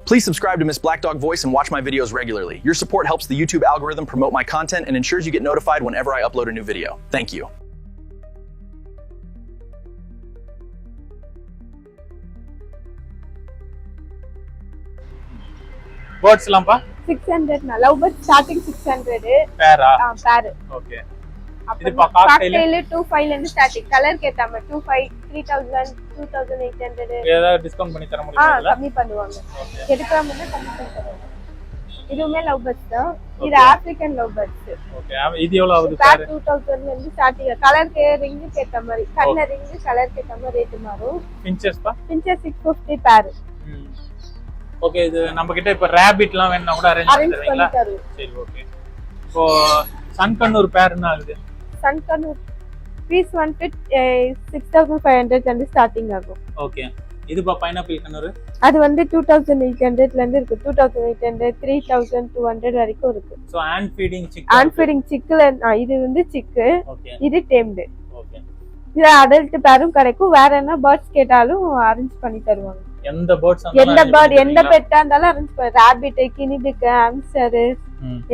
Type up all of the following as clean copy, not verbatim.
Please subscribe to Miss Black Dog Voice and watch my videos regularly. Your support helps the YouTube algorithm promote my content and ensures you get notified whenever I upload a new video. Thank you. Birds lampa 600 na love bird starting 600 pair pair okay இது cocktail 25 ல இருந்து starting colour கேட்டாம 25 3000 2800 ஏதாவது discount பண்ணி தர முடியுமா கம்மி பண்ணுவாங்க எடுக்கறவங்க கம்மி பண்ணி தருவாங்க இதுமே லவ் பர்ட்ஸ் தான் இது ஆப்பிரிக்கன் லவ் பர்ட்ஸ் ஓகே இது எவ்வளவு ஆகுது பேர் 2000 ல இருந்து ஸ்டார்டிங் கலர் ரிங் கேட்ட மாதிரி கண்ண ரிங் கலர் கேட்ட மாதிரி ரேட் மாறும் பிஞ்சஸ் 650 பேர் ஓகே இது நம்ம கிட்ட இப்ப ராபிட்லாம் வேணும்னா கூட அரேஞ்ச் பண்ணி தருவீங்களா சரி ஓகே இப்போ சன்கன்னூர் பேர்னா ஆகுது சன்கன்னூர் பீஸ் வந்து 6500 ல இருந்து ஸ்டார்டிங் ஆகும் ஓகே இதுப்பா பைனாப்பிள் கன்னூர் அது வந்து 2800 ல இருந்து இருக்கு 2800 3200 வரைக்கும் இருக்கு சோ ஹேண்ட் ஃபீடிங் சிக்ல இது வந்து சிக்கு ஓகே இது டேம்டு ஓகே இது அடல்ட் பேரும் கிடைக்கும் வேற என்ன பேர்ட்ஸ் கேட்டாலும் அரேஞ்ச் பண்ணி தருவாங்க எந்த பெட்டா இருந்தாலும் அரேஞ்ச் பண்ணி ராபிட் கினிபிக் ஹாம்ஸ்டர்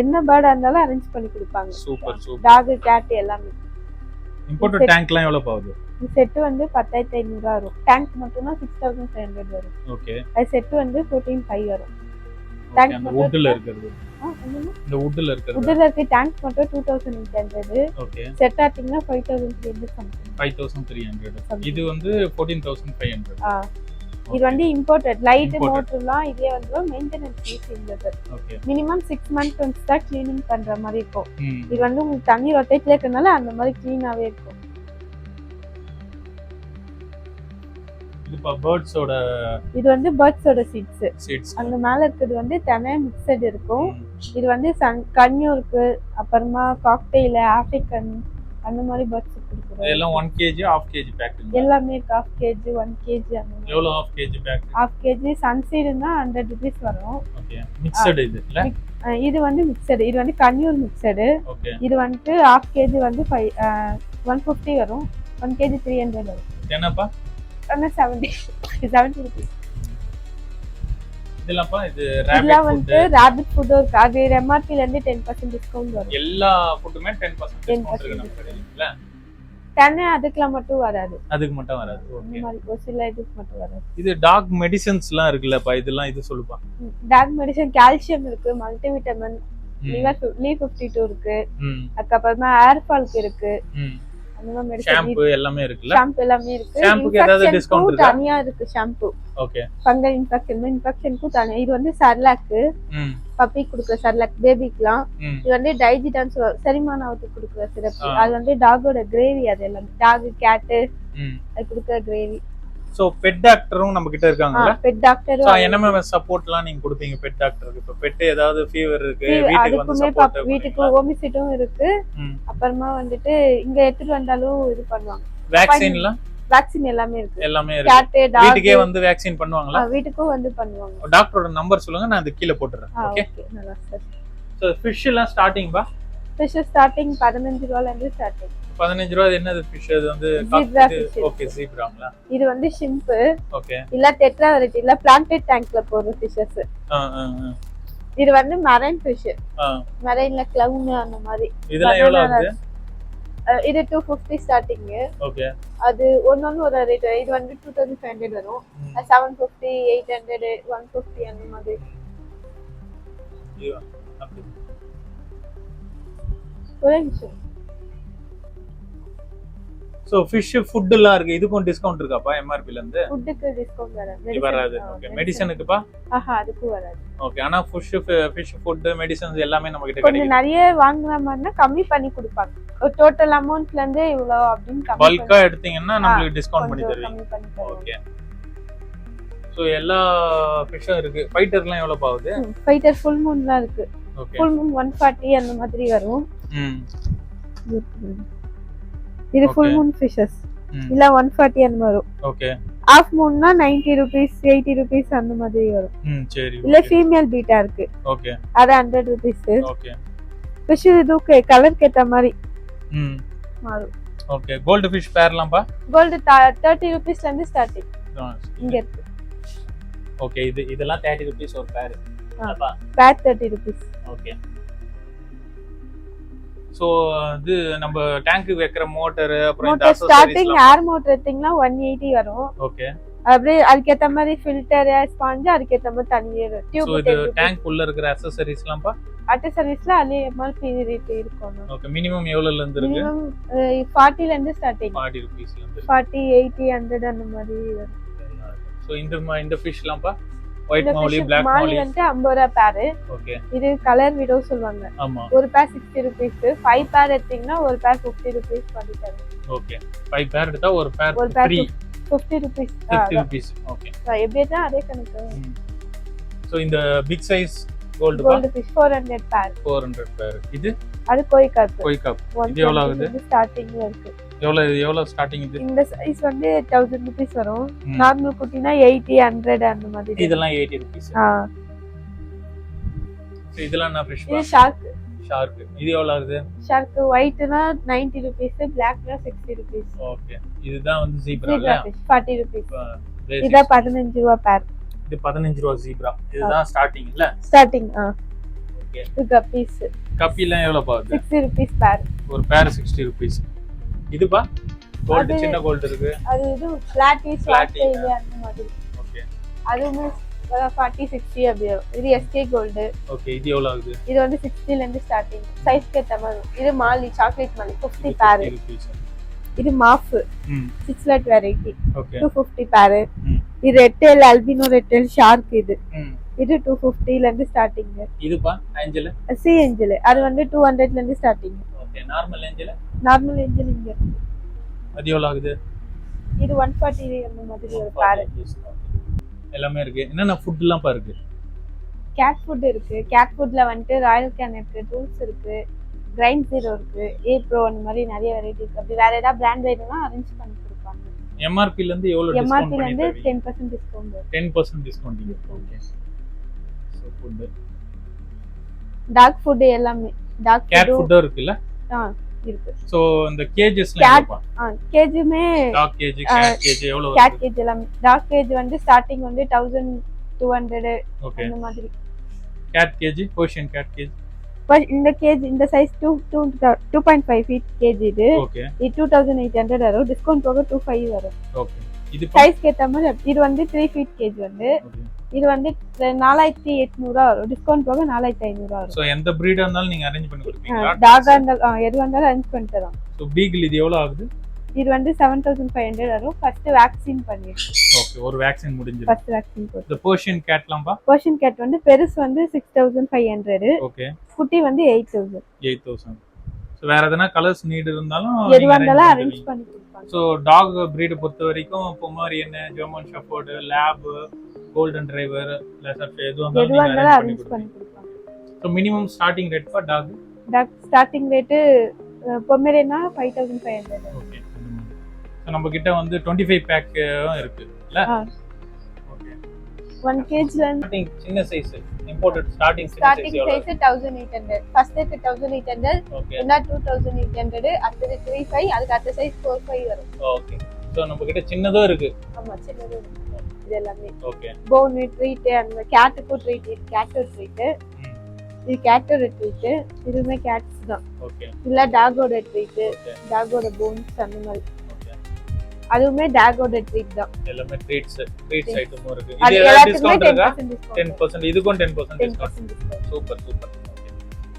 என்ன பேர்டா இருந்தாலும் அரேஞ்ச் பண்ணி கொடுப்பாங்க சூப்பர் டாக் கேட் எல்லாமே இம்போர்ட்டட் டேங்க்லாம் எவ்வளவு போகுது இந்த செட் வந்து 10500 வரும் டேங்க் மட்டும்னா 6500 வரும் ஓகே அது செட் வந்து 145 வரும் டேங்க் மட்டும் வுட்ல இருக்குது இந்த வுட்ல இருக்கு டேங்க் மட்டும் 2800 ஓகே செட் ஆட்டிங்னா 5300 இது வந்து 14500 இது வந்து இம்போர்ட்டட் லைட் மோட்டர்லாம் இதே வந்து மெயின்டெனன்ஸ் ஃபீஸ் இல்லது ஓகே மினிமம் 6 मंथ ஒன்ஸ் தான் க்ளீனிங் பண்ற மாதிரி இருக்கும் இது வந்து உங்களுக்கு தண்ணி ரொட்டேட்ல இருக்கனால அந்த மாதிரி க்ளீனாவே இருக்கும் இது வந்து பேர்ட்ஸோட சீட்ஸ் அங்க மேல இருக்குது வந்து தனியா மிக்சட் இருக்கும் இது வந்து கன்யூருக்கு அப்புறமா காக்டெயில் ஆப்பிரிக்கன் அந்த மாதிரி பேர்ட்ஸ் கொடுக்குறோம் எல்லாம் 1 kg half kg பேக்கிங் எல்லாமே half kg 1 kg அந்த எவ்வளவு half kg pack half kg சன்சீட்னா 100 rupees வரும் ஓகே மிக்ஸ்டு இது இல்ல இது வந்து மிக்ஸ்டு இது வந்து கன்யூர் மிக்ஸ்டு ஓகே இது வந்து half kg வந்து 150 வரும் 1 kg 300 வரும் என்னப்பா 70 rupees இதெல்லாம்ப்பா இது ராபிட் ஃபுட் இருக்கு அது MRP ல இருந்து 10% டிஸ்கவுண்ட் வரும் எல்லா ஃபுட்டுமே 10% டிஸ்கவுண்ட் இருக்கு நம்ம கடையில தண்ணே அதுக்குலாம் மட்டும் வராது அதுக்கு மட்டும் வராது ஓகே மாதிரி ஒரு சில இதுக்கு மட்டும் வராது இது டாக் மெடிசின்ஸ்லாம் இருக்குல்லப்பா இதெல்லாம் இது சொல்லுப்பா டாக் மெடிசன் கால்சியம் இருக்கு மல்டிவிட்டமின் லீஃப் 52 இருக்கு அதுக்கப்புறமா ஏர் ஃபால்க்கு இருக்கு ஷாம்பு எல்லாமே இருக்குல்ல ஷாம்பு எல்லாமே இருக்கு ஷாம்புக்கு ஏதாவது டிஸ்கவுண்ட் இருக்கா தனியா இருக்கு ஷாம்பு ஓகே ஃபங்கல் இன்ஃபெக்ஷனுக்கு தனியா இது வந்து சர்லாக் பப்பி குடுக்குற சர்லாக் பேபிக்குலாம் இது வந்து டைஜிடான்ஸ் செரிமானம் ஆகுது குடுக்குற சிரப் அது வந்து டாகோட கிரேவி அது எல்லாம் டாக் கேட் அது குடுக்குற கிரேவி சோ பெட் டாக்டரும் நம்ம கிட்ட இருக்காங்கல பெட் டாக்டர் சோ என்னென்ன சப்போர்ட்லாம் நீங்க கொடுப்பீங்க பெட் டாக்டருக்கு இப்ப பெட் ஏதாவது ஃபீவர் இருக்கு வீட்டுக்கு வந்து சப்போர்ட் வீட்டுக்கு ஓமிசிட்டும் இருக்கு அப்புறமா வந்துட்டு இங்க எடுத்துட்டு வந்தாலும் இது பண்ணுவாங்க வேக்சின் எல்லாமே இருக்கு கேட் டாக் வீட்டுக்கே வந்து வேக்சின் பண்ணுவாங்களா வீட்டுக்கு வந்து பண்ணுவாங்க டாக்டரோட நம்பர் சொல்லுங்க நான் அது கீழ போட்டுறேன் ஓகே நல்லா சார் சோ ஃபிஷ் எல்லாம் ஸ்டார்டிங் பா ஃபிஷ் ஸ்டார்டிங் 15 ரூபாயில இருந்து ஸ்டார்டிங் 15 ரூபாய் என்னது ஃபிஷ் அது வந்து ஓகே ஜீப்ராங்களா இது வந்து ஷிம்ப் ஓகே இல்ல டெட்ரா வெரைட்டி இல்ல பிளான்டட் டேங்க்ல போற ஃபிஷஸ் இது வந்து மரைன் ஃபிஷ் மரைன்ல கிளவுன் அந்த மாதிரி இதெல்லாம் எவ்வளவு ஆகுது இது 250 ஸ்டார்டிங் ஓகே அது ஒவ்வொன்னு ஒரு ரேட் இது வந்து 2500 வரும் 750 800 150 அந்த மாதிரி ஒரே நிமிஷம் சோ ஃபிஷ் ஃபுட் எல்லாம் இருக்கு இதுக்கும் டிஸ்கவுண்ட் இருக்காப்பா MRP ல இருந்து ஃபுட்க்கு டிஸ்கவுண்ட் வராது ஓகே மெடிசனுக்குப்பா அதுக்கு வராது ஓகே ஆனா ஃபிஷ் ஃபுட் மெடிசன்ஸ் எல்லாமே நம்ம கிட்ட கிடைக்கும் கொஞ்சம் நிறைய வாங்குற மாதிரினா கம்மி பண்ணி கொடுப்பாங்க ஒரு டோட்டல் அமௌண்ட்ல இருந்து இவ்வளவு அப்படினு கம்மி பல்கா எடுத்தீங்கன்னா நமக்கு டிஸ்கவுண்ட் பண்ணி தருவீங்க ஓகே சோ எல்லா ஃபிஷும் இருக்கு ஃபைட்டர்லாம் எவ்வளவு ஆகுது ஃபைட்டர் ஃபுல் மூன்லாம் இருக்கு ஃபுல் மூன் 140 அந்த மாதிரி வரும் இது ஃபுல் மூன் ஃபிஷஸ் இல்ல 140 அந்த வரும் ஓகே half moonனா 90 rupees 80 rupees அந்த மாதிரி வரும் சரி இல்ல ஃபீமேல் பீட்டா இருக்கு ஓகே அது 100 rupees ஓகே ஃபிஷ் இதுக்கு கலர் கேட்ட மாதிரி மாறும் ஓகே கோல்ட் ஃபிஷ் பேர்லாம் பா கோல்ட் 30 rupees ல இருந்து ஸ்டார்டிங் இங்க இருக்கு ஓகே இதெல்லாம் 30 rupees ஒரு பேர் அப்பா பேர் 30 rupees. ஓகே சோ இது நம்ம டேங்க் வைக்கிற மோட்டார் அப்புறம் இந்த மோட்டார் ஸ்டார்டிங் ஏர் மோட்டார் எடுத்தீங்கன்னா 180 வரும். ஓகே அப்படியே அதுக்கேத்த மாதிரி ஃபில்டர் ஸ்பாஞ்ச் அதுக்கேத்த மாதிரி தனியே டியூப். சோ இது டேங்க் உள்ள இருக்கிற அக்சஸரீஸ்லாம் பா அக்சஸரீஸ்ல அதே எம்ஆர்பி ரேட் இருக்கும். ஓகே மினிமம் எவ்வளவுல இருந்து இருக்கு? மினிமம் 40 ல இருந்து ஸ்டார்டிங். 40 rupeesல இருந்து 40 80 100 அந்த மாதிரி வரும். சோ இந்த ஃபிஷ்லாம் பா ஒயிட் மௌலி பிளாக் மௌலி வந்து 50 ரூபாய் பேர். ஓகே இது கலர் விடோ சொல்வாங்க. ஆமா ஒரு பேர் 60 rupees. 5 பேர் எடுத்தீங்கன்னா ஒரு பேர் 50 rupees பண்ணி தருவோம். ஓகே 5 பேர் எடுத்தா ஒரு பேர் ஃப்ரீ 50 rupees. ஓகே எப்படினா அதே கணக்கு. சோ இந்த பிக் சைஸ் கோல்ட் ஃபிஷ் 400 பேர். 400 பேர். இது அது கோய் காப். இது எவ்வளவு ஆகுது? ஸ்டார்டிங்ல இருக்கு. எவ்வளவு ஸ்டார்டிங் இது? இந்த சைஸ் வந்து 1000 rupees வரும். நார்மல் குட்டினா 80 100 அந்த மாதிரி. இதெல்லாம் 80 rupees. இதெல்லாம் என்ன ஃபிஷ்? இது ஷார்க். இது எவ்வளவு ஆகுது? ஷார்க் ஒயிட்னா 90 rupees, பிளாக்னா 60 rupees. ஓகே இதுதான் வந்து ஜீப்ரா இல்ல? 40 rupees. இது 15 ரூபாய் பேர். இது 15 ரூபாய் ஜீப்ரா. இதுதான் ஸ்டார்டிங் இல்ல? ஸ்டார்டிங். ஓகே இது கப்பீஸ். கப்பிலாம் எவ்வளவு பாது? 60 rupees பேர். ஒரு பேர் 60 rupees. இதுப்பா கோல்ட் சின்ன கோல்ட் இருக்கு. அது இது பிளாட்டிஸ் ஆஸ்திரேலியா அந்த மாதிரி. ஓகே அதுமே 40 60 அப்படியே. இது எஸ்கே கோல்ட். ஓகே இது எவ்வளவு ஆகுது? இது வந்து 60 ல இருந்து ஸ்டார்டிங். சைஸ் கேத்த மாதிரி. இது மாலி சாக்லேட் மாலி 50 பேர். இது மாஃப் 6 lat வெரைட்டி. ஓகே 250 பேர். இது red tail albino red tail shark இது. இது 250 ல இருந்து ஸ்டார்டிங். இதுப்பா ஏஞ்சல் சி ஏஞ்சல் அது வந்து 200 ல இருந்து ஸ்டார்டிங். ஓகே நார்மல் ஏஞ்சல் இங்க அது எவ்வளவு ஆகுது? இது 140 அந்த மாதிரி ஒரு பேர். எல்லாமே இருக்கு. என்னென்ன ஃபுட்லாம் பா இருக்கு? கேட் ஃபுட் இருக்கு. கேட் ஃபுட்ல வந்து ராயல் கேனட் ரூல்ஸ் இருக்கு. கிரைண்ட் ஜீரோ இருக்கு. ஏ ப்ரோ அந்த மாதிரி நிறைய வெரைட்டி இருக்கு. அப்படி வேற ஏதாவது பிராண்ட் வேணும்னா அரேஞ்ச் பண்ணி கொடுப்பாங்க. எம்ஆர்பி ல இருந்து எவ்வளவு டிஸ்கவுண்ட் பண்ணி எம்ஆர்பி ல இருந்து 10% discount. 10% discount. Okay so food dog food எல்லாமே டாக் கேட் ஃபுட் இருக்குல்ல? இருக்கு. சோ இந்த கேஜஸ்லாம் எப்பா? கேஜுமே டாக் கேஜ் கேட் கேஜ் எவ்வளவு? கேட் கேஜ் எல்லாமே. டாக் கேஜ் வந்து ஸ்டார்டிங் வந்து 1200 அந்த மாதிரி. Cat cage portion cat cage இந்த கேஜ் இந்த சைஸ் 2.5 feet கேஜ் இது. ஓகே இது 2800 வரும். டிஸ்கவுண்ட் போக 25 வரும். ஓகே இது சைஸ் கேத்த மாதிரி. இது வந்து 3 feet கேஜ் வந்து. இது வந்து 4800 வரும். டிஸ்கவுண்ட் போக 4500 வரும். சோ எந்த பிரீடா இருந்தாலும் நீங்க அரேஞ்ச் பண்ணி கொடுப்பீங்களா? டாகா இருந்தாலும் எது வந்தாலும் அரேஞ்ச் பண்ணி தரோம். சோ பீகிள் இது எவ்வளவு ஆகுது? இது வந்து 7500 வரும். ஃபர்ஸ்ட் வேக்சின் பண்ணிருக்கோம். ஓகே ஒரு வேக்சின் முடிஞ்சது. ஃபர்ஸ்ட் வேக்சின் போட்டு. இந்த பர்ஷியன் கேட்லாம் பா? பர்ஷியன் கேட் வந்து பெருசு வந்து 6500. ஓகே குட்டி வந்து 8000. சோ வேற எதனா கலர்ஸ் நீட் இருந்தாலும் எது வந்தாலும் அரேஞ்ச் பண்ணி கொடுப்பாங்க. சோ டாக் பிரீட் பொறுத்த வரைக்கும் Pomeranian, German shepherd, lab, golden retriever, லெசர்ட் எது வந்தாலும் அரேஞ்ச் பண்ணி கொடுப்பாங்க. So minimum starting rate for dog starting rate பொமேரியனா 5500. ஓகே சோ நம்ம கிட்ட வந்து 25 பேக் இருக்கு இல்ல? ஓகே 1 kg ல ஸ்டார்டிங் சின்ன size imported starting size 1800. First 1800. Okay என்ன 2800. அடுத்து 35 அதுக்கு அடுத்த சைஸ் 45 வரும். ஓகே சோ நம்ம கிட்ட சின்னதும் இருக்கு. ஆமா சின்னது இது எல்லாமே. ஓகே போன் ட்ரீட் அந்த கேட்டுக்கு ட்ரீட் கேட்டர் ட்ரீட். இது கேட்டர் ட்ரீட். இதுமே கேட்ஸ் தான். ஓகே இல்ல டாகோட ட்ரீட். டாகோட போன்ஸ் அந்த மாதிரி. ஓகே அதுவுமே டாகோட ட்ரீட் தான். எல்லாமே ட்ரீட்ஸ் ஐட்டமும் இருக்கு. இது எல்லாம் டிஸ்கவுண்ட் இருக்கா? 10% 10% இதுக்கும் 10% discount. Discount. Super okay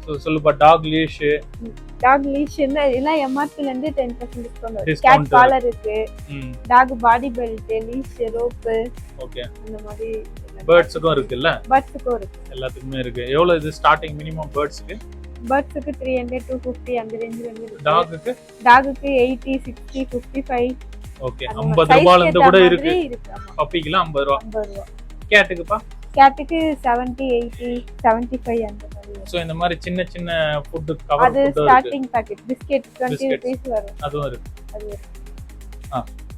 so சொல்லுப்பா டாக் லீஷ் எல்லாம் எம்ஆர்பி ல இருந்து 10% டிஸ்கவுண்ட். Discount கேட் காலர் இருக்கு. டாக் பாடி பெல்ட், லீஷ், ரோப். ஓகே அந்த மாதிரி பேர்ட்ஸ்க்கும் இருக்குல்ல? பேர்ட்ஸ்க்கும் இருக்கு. எல்லாத்துக்குமே இருக்கு. எவ்வளவு இது ஸ்டார்டிங் மினிமம் பேர்ட்ஸ்க்கு? பேர்ட்ஸ்க்கு 300 250 அந்த ரேஞ்சில இருந்து. டாகுக்கு 80 60 55. ஓகே 50 ரூபாயில இருந்து கூட இருக்கு. பப்பிக்குலாம் 50 ரூபாய். 50 ரூபாய். கேட்டுக்குப்பா? கேட்டுக்கு 70 80 75 அந்த மாதிரி. சோ இந்த மாதிரி சின்ன சின்ன ஃபுட் கவர் அது ஸ்டார்டிங் பாக்கெட் பிஸ்கட் 20 rupees வரும். அதுவும் இருக்கு. அது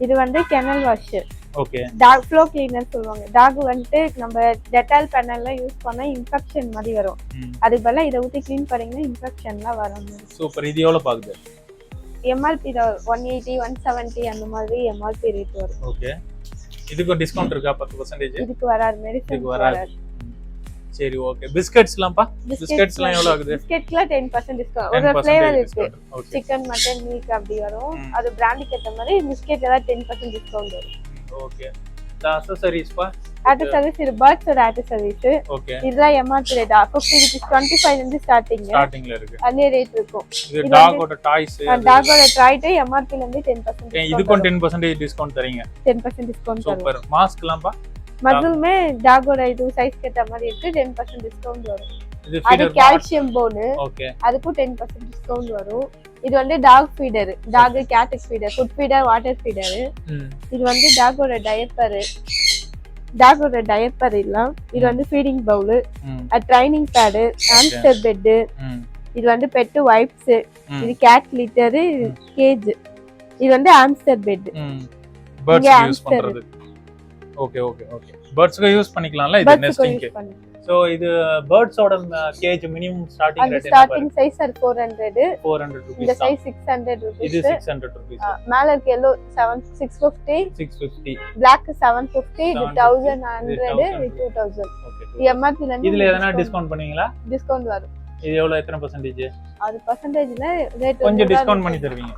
இது வந்து kennel wash. Okay dog floor cleaner சொல்லுவாங்க. டாக் வந்து நம்ம டெட்டால் பேனல்ல யூஸ் பண்ணா இன்ஃபெக்ஷன் மாதிரி வரும். அதுக்கு பதிலா இத ஊத்தி க்ளீன் பண்ணீங்கன்னா இன்ஃபெக்ஷன்லாம் வராது. சூப்பர். இது எவ்வளவு பாக்குது? எம்ஆர்பி 180 170 அந்த மாதிரி எம்ஆர்பி ரேட் வரும். ஓகே இதுக்கு டிஸ்கவுண்ட் இருக்கா 10%? இதுக்கு வராது, மெடிசன் வராது. சரி ஓகே. பிஸ்கட்ஸ்லாம்ப்பா? பிஸ்கட்ஸ்லாம் எவ்வளவு ஆகுது? பிஸ்கட்ல 10% டிஸ்கவுண்ட். ஒரு ஃப்ளேவர் இருக்கு, சிக்கன் மட்டன் மீட் அப்படி வரும். அது பிராண்டுக்கு ஏத்த மாதிரி பிஸ்கட்ல தான் 10% டிஸ்கவுண்ட் வரும். ஓகே. இந்த அக்சஸரீஸ் பா? ஆக்சஸரீஸ் இது பர்ட்ஸோட ஆக்சஸரீஸ். ஓகே. இதெல்லாம் எம்ஆர்பி ரேட் 50 rupees 25 ல இருந்து ஸ்டார்டிங்ல இருக்கு. அதே ரேட் இருக்கும். இது டாகோட டாய்ஸ், டாகோட டாய்ட் எம்ஆர்பி ல இருந்து 10% இதுக்கும் 10% டிஸ்கவுண்ட் தரீங்க. 10% டிஸ்கவுண்ட் தரும். சூப்பர். மாஸ்க்லாம் பா? மதுமே டாகோட இது சைஸ் கேட்ட மாதிரி இருக்கு, 10% டிஸ்கவுண்ட் வரும். இது அது கால்சியம் போன். ஓகே. அதுக்கு 10% டிஸ்கவுண்ட் வரும். இது வந்து dog feeder, dog cat feeder, food feeder, water feeder. இது வந்து டாகோட டயப்பர், இல்ல இது வந்து feeding bowl, training pad, hamster bed. இது வந்து பெட் வைப்ஸ், இது கேட் லிட்டர், கேஜ். இது வந்து ஹாம்ஸ்டர் பெட். பர்ட்ஸ் யூஸ் பண்றது. Okay okay okay. பர்ட்ஸ்க்கு யூஸ் பண்ணிக்கலாம்ல இது நெஸ்டிங்க்கு. சோ இது பேர்ட்ஸோட கேஜ் மினிமம் ஸ்டார்டிங் ரேட் என்ன? Starting size 400 rupees. இந்த சைஸ் 600 rupees. இது 600 rupees. மேல இருக்க yellow 650. black 750. இது 1100. இது 2000. ஓகே. எம்ஆர்பி ல இதுல எதனா டிஸ்கவுண்ட் பண்ணுவீங்களா? டிஸ்கவுண்ட் வரும். இது எவ்வளவு, எத்தனை பர்சன்டேஜ்? அது பர்சன்டேஜ்ல ரேட் கொஞ்சம் டிஸ்கவுண்ட் பண்ணி தருவீங்க.